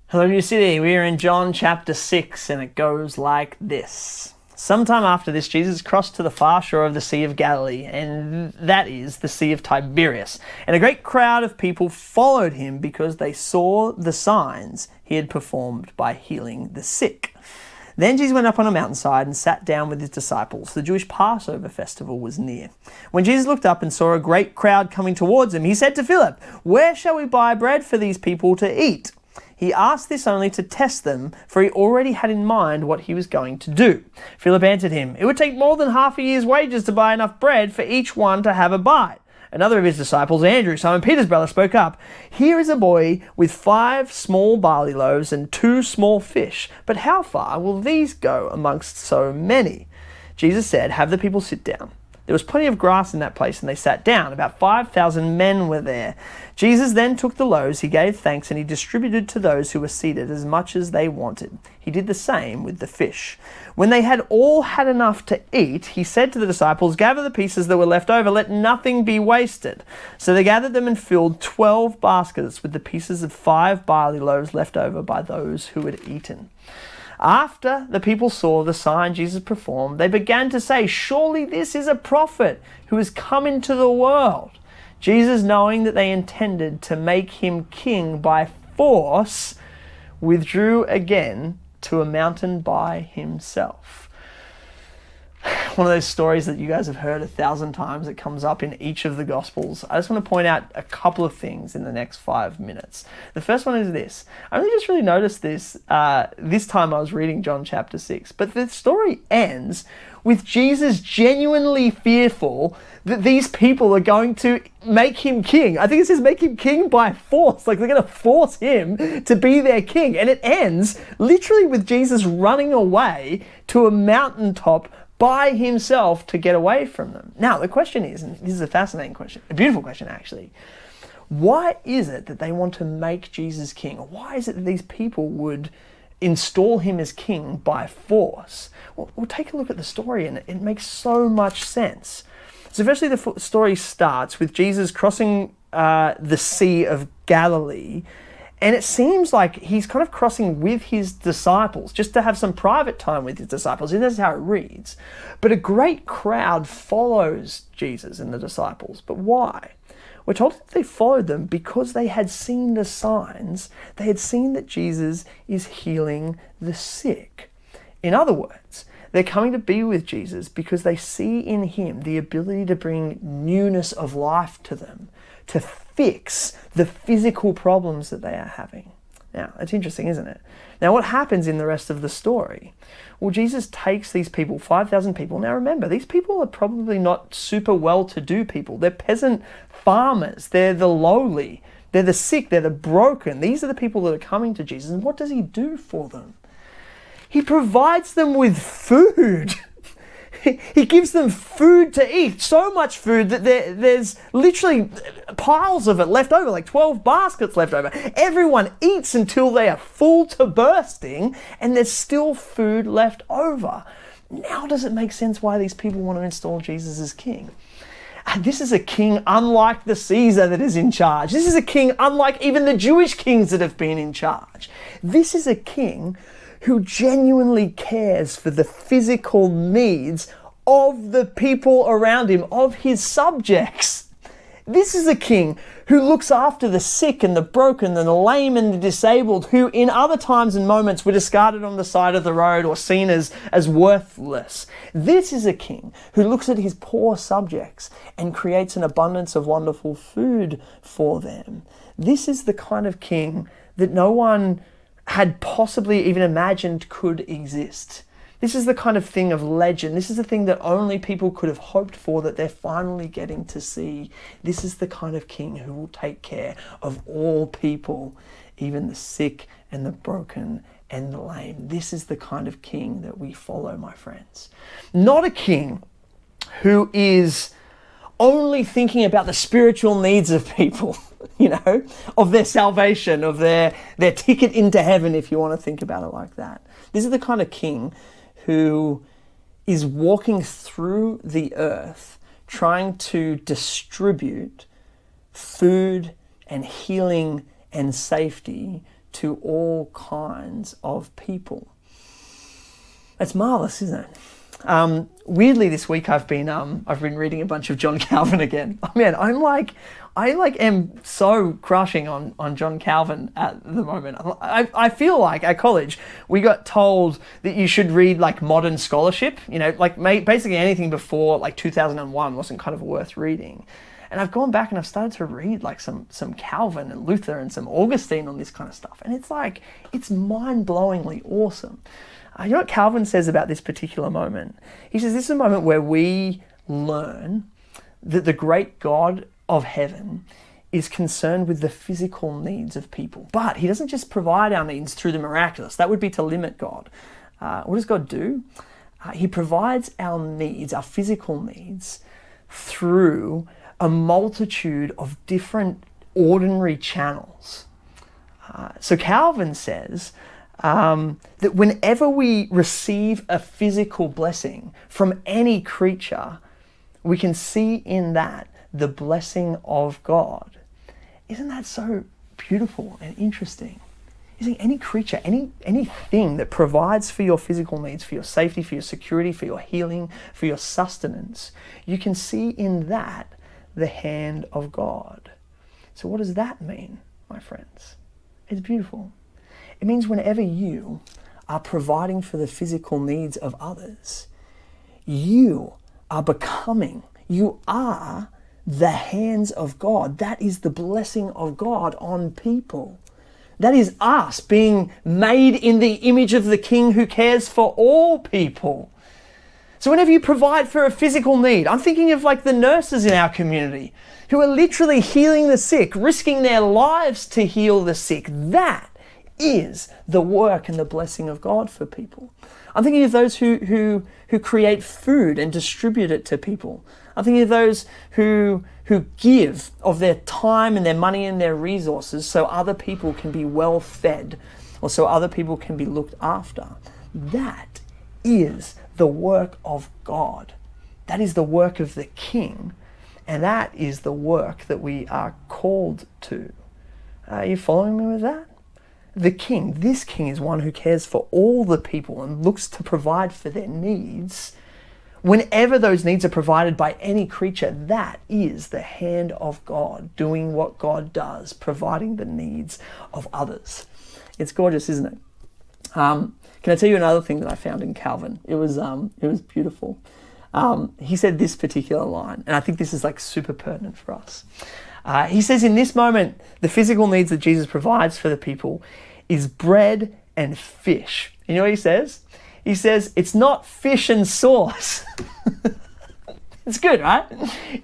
Hello, New City. We are in John chapter 6, and it goes like this. Sometime after this, Jesus crossed to the far shore of the Sea of Galilee, and that is the Sea of Tiberias. And a great crowd of people followed him because they saw the signs he had performed by healing the sick. Then Jesus went up on a mountainside and sat down with his disciples. The Jewish Passover festival was near. When Jesus looked up and saw a great crowd coming towards him, he said to Philip, "Where shall we buy bread for these people to eat?" He asked this only to test them, for he already had in mind what he was going to do. Philip answered him, "It would take more than half a year's wages to buy enough bread for each one to have a bite." Another of his disciples, Andrew, Simon Peter's brother, spoke up. "Here is a boy with 5 small barley loaves and 2 small fish, but how far will these go amongst so many?" Jesus said, "Have the people sit down." There was plenty of grass in that place, and they sat down. About 5,000 men were there. Jesus then took the loaves, he gave thanks, and he distributed to those who were seated as much as they wanted. He did the same with the fish. When they had all had enough to eat, he said to the disciples, "Gather the pieces that were left over, let nothing be wasted." So they gathered them and filled 12 baskets with the pieces of 5 barley loaves left over by those who had eaten. After the people saw the sign Jesus performed, they began to say, "Surely this is a prophet who has come into the world." Jesus, knowing that they intended to make him king by force, withdrew again to a mountain by himself. One of those stories that you guys have heard 1,000 times. It comes up in each of the Gospels. I just want to point out a couple of things in the next 5 minutes. The first one is this. I only just really noticed this this time I was reading John chapter 6. But the story ends with Jesus genuinely fearful that these people are going to make him king. I think it says make him king by force. Like they're going to force him to be their king. And it ends literally with Jesus running away to a mountaintop by himself to get away from them. Now, the question is, and this is a fascinating question, a beautiful question actually, why is it that they want to make Jesus king? Why is it that these people would install him as king by force? Well, we'll take a look at the story and it makes so much sense. So firstly, the story starts with Jesus crossing the Sea of Galilee. And it seems like he's kind of crossing with his disciples, just to have some private time with his disciples. And that's how it reads. But a great crowd follows Jesus and the disciples. But why? We're told that they followed them because they had seen the signs. They had seen that Jesus is healing the sick. In other words, they're coming to be with Jesus because they see in him the ability to bring newness of life to them, to fix the physical problems that they are having. Now, it's interesting, isn't it? Now, what happens in the rest of the story? Well, Jesus takes these people, 5,000 people. Now, remember, these people are probably not super well-to-do people. They're peasant farmers. They're the lowly. They're the sick. They're the broken. These are the people that are coming to Jesus. And what does he do for them? He provides them with food. He gives them food to eat, so much food that there's literally piles of it left over, like 12 baskets left over. Everyone eats until they are full to bursting, and there's still food left over. Now does it make sense why these people want to install Jesus as king? This is a king unlike the Caesar that is in charge. This is a king unlike even the Jewish kings that have been in charge. This is a king who genuinely cares for the physical needs of the people around him, of his subjects. This is a king who looks after the sick and the broken and the lame and the disabled, who in other times and moments were discarded on the side of the road or seen as worthless. This is a king who looks at his poor subjects and creates an abundance of wonderful food for them. This is the kind of king that no one had possibly even imagined could exist. This is the kind of thing of legend. This is the thing that only people could have hoped for, that they're finally getting to see. This is the kind of king who will take care of all people, even the sick and the broken and the lame. This is the kind of king that we follow, my friends. Not a king who is only thinking about the spiritual needs of people, of their salvation, of their ticket into heaven, if you want to think about it like that. This is the kind of king who is walking through the earth trying to distribute food and healing and safety to all kinds of people. It's marvelous, isn't it? Weirdly, this week I've been reading a bunch of John Calvin again. Oh man, I am so crushing on John Calvin at the moment. I feel like at college we got told that you should read like modern scholarship. You know, like basically anything before like 2001 wasn't kind of worth reading. And I've gone back and I've started to read like some Calvin and Luther and some Augustine on this kind of stuff, and it's mind-blowingly awesome. You know what Calvin says about this particular moment? He says this is a moment where we learn that the great God of heaven is concerned with the physical needs of people. But he doesn't just provide our needs through the miraculous. That would be to limit God. What does God do? He provides our needs, our physical needs, through a multitude of different ordinary channels. So Calvin says that whenever we receive a physical blessing from any creature, we can see in that the blessing of God. Isn't that so beautiful and interesting? Isn't any creature, anything that provides for your physical needs, for your safety, for your security, for your healing, for your sustenance, you can see in that the hand of God. So what does that mean, my friends? It's beautiful. It means whenever you are providing for the physical needs of others, you are the hands of God. That is the blessing of God on people. That is us being made in the image of the King who cares for all people. So whenever you provide for a physical need, I'm thinking of like the nurses in our community who are literally healing the sick, risking their lives to heal the sick. That is the work and the blessing of God for people. I'm thinking of those who create food and distribute it to people. I'm thinking of those who give of their time and their money and their resources so other people can be well fed or so other people can be looked after. That is the work of God. That is the work of the King, and that is the work that we are called to. Are you following me with that? The King, this King is one who cares for all the people and looks to provide for their needs. Whenever those needs are provided by any creature, that is the hand of God doing what God does, providing the needs of others. It's gorgeous, isn't it? Can I tell you another thing that I found in Calvin? It was beautiful. He said this particular line, and I think this is like super pertinent for us. He says, in this moment, the physical needs that Jesus provides for the people is bread and fish. You know what he says? He says, it's not fish and sauce. It's good, right?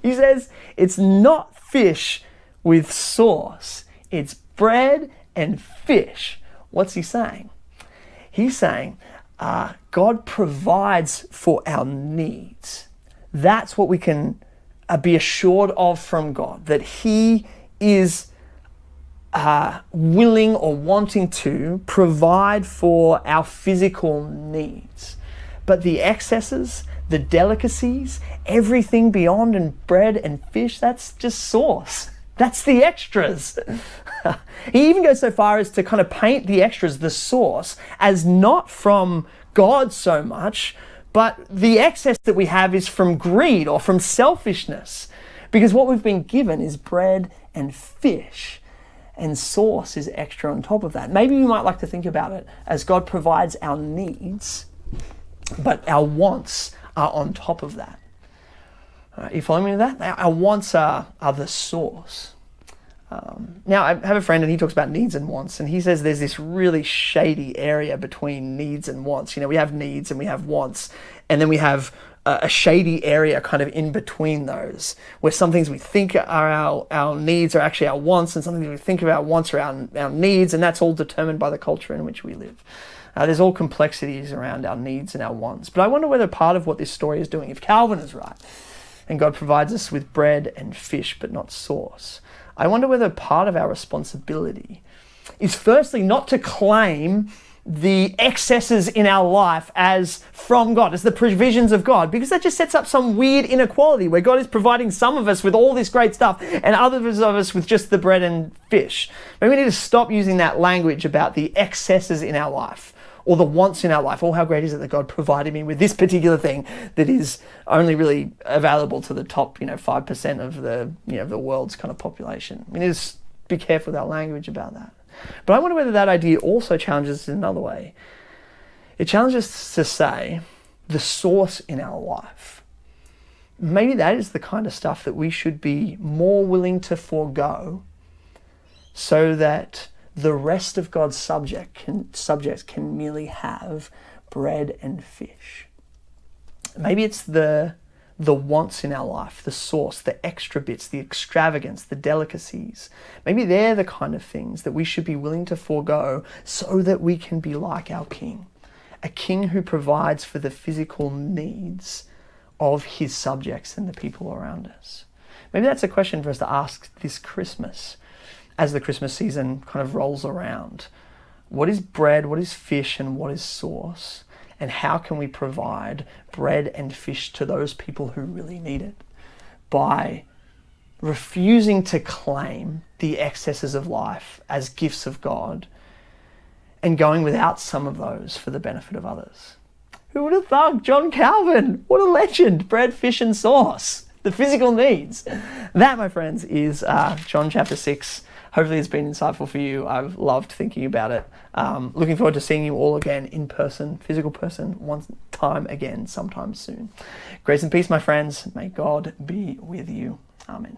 He says, it's not fish with sauce. It's bread and fish. What's he saying? He's saying, God provides for our needs. That's what we can be assured of from God, that he is willing or wanting to provide for our physical needs. But the excesses, the delicacies, everything beyond and bread and fish, that's just sauce. That's the extras. He even goes so far as to kind of paint the extras, the sauce, as not from God so much, but the excess that we have is from greed or from selfishness. Because what we've been given is bread and fish, and sauce is extra on top of that. Maybe you might like to think about it as God provides our needs, but our wants are on top of that. You following me with that? Our wants are the source. Now, I have a friend and he talks about needs and wants, and he says there's this really shady area between needs and wants. You know, we have needs and we have wants, and then we have a shady area kind of in between those, where some things we think are our needs are actually our wants, and some things we think of our wants are our needs, and that's all determined by the culture in which we live. There's all complexities around our needs and our wants. But I wonder whether part of what this story is doing, if Calvin is right, and God provides us with bread and fish, but not sauce, I wonder whether part of our responsibility is firstly not to claim the excesses in our life as from God, as the provisions of God, because that just sets up some weird inequality where God is providing some of us with all this great stuff and others of us with just the bread and fish. Maybe we need to stop using that language about the excesses in our life or the wants in our life. Oh, how great is it that God provided me with this particular thing that is only really available to the top, 5% of the world's kind of population. We need to be careful with our language about that. But I wonder whether that idea also challenges us in another way. It challenges us to say the source in our life. Maybe that is the kind of stuff that we should be more willing to forego so that the rest of God's subjects can merely have bread and fish. Maybe it's the wants in our life, the source, the extra bits, the extravagance, the delicacies. Maybe they're the kind of things that we should be willing to forego so that we can be like our King, a King who provides for the physical needs of his subjects and the people around us. Maybe that's a question for us to ask this Christmas as the Christmas season kind of rolls around. What is bread, what is fish, and what is sauce? And how can we provide bread and fish to those people who really need it by refusing to claim the excesses of life as gifts of God and going without some of those for the benefit of others? Who would have thought? John Calvin, what a legend. Bread, fish, and sauce. The physical needs. That, my friends, is John chapter 6. Hopefully it's been insightful for you. I've loved thinking about it. Looking forward to seeing you all again in person, physical person, one time again sometime soon. Grace and peace, my friends. May God be with you. Amen.